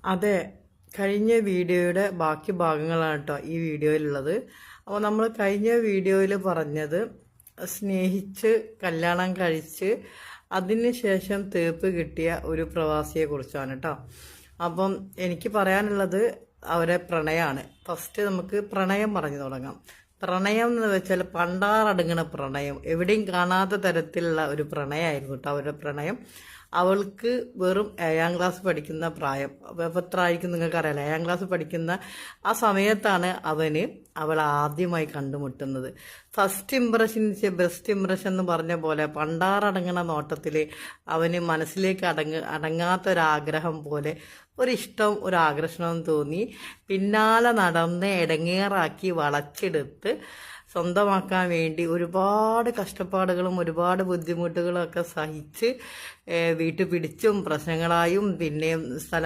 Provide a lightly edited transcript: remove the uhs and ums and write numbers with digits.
അതെ, കഴിഞ്ഞ വീഡിയോയുടെ ബാക്കി ഭാഗങ്ങളാണ് കേട്ടോ ഈ വീഡിയോയിലുള്ളത്. അപ്പോൾ നമ്മൾ കഴിഞ്ഞ വീഡിയോയിൽ പറഞ്ഞത് സ്നേഹിച്ച് കല്യാണം കഴിച്ച് അതിന് ശേഷം തീർപ്പ് കിട്ടിയ ഒരു പ്രവാസിയെ കുറിച്ചാണ് കേട്ടോ. അപ്പം എനിക്ക് പറയാനുള്ളത് അവരെ പ്രണയമാണ്. ഫസ്റ്റ് നമുക്ക് പ്രണയം പറഞ്ഞു തുടങ്ങാം. പ്രണയം എന്ന് വെച്ചാൽ പണ്ടാറടങ്ങണ പ്രണയം, എവിടെയും കാണാത്ത തരത്തിലുള്ള ഒരു പ്രണയമായിരുന്നു കേട്ടോ അവരുടെ പ്രണയം. അവൾക്ക് വെറും 7ാം ക്ലാസ് പഠിക്കുന്ന പ്രായം. അപ്പോൾ എത്ര ആയിരിക്കും നിങ്ങൾക്കറിയാലോ. 7ാം ക്ലാസ് പഠിക്കുന്ന ആ സമയത്താണ് അവൾ ആദ്യമായി കണ്ടുമുട്ടുന്നത്. ഫസ്റ്റ് ഇംപ്രഷൻ ബെസ്റ്റ് ഇംപ്രഷൻ എന്ന് പറഞ്ഞ പോലെ പണ്ടാറടങ്ങണ നോട്ടത്തിൽ അവന് മനസ്സിലേക്ക് അടങ്ങാത്തൊരാഗ്രഹം പോലെ ഒരിഷ്ടം, ഒരാകർഷണം തോന്നി. പിന്നാലെ നടന്ന് ഇടങ്ങേറാക്കി വളച്ചെടുത്ത് സ്വന്തമാക്കാൻ വേണ്ടി ഒരുപാട് കഷ്ടപ്പാടുകളും ഒരുപാട് ബുദ്ധിമുട്ടുകളും ഒക്കെ സഹിച്ച് വീട്ടു പിടിച്ചും പ്രശ്നങ്ങളായും പിന്നെ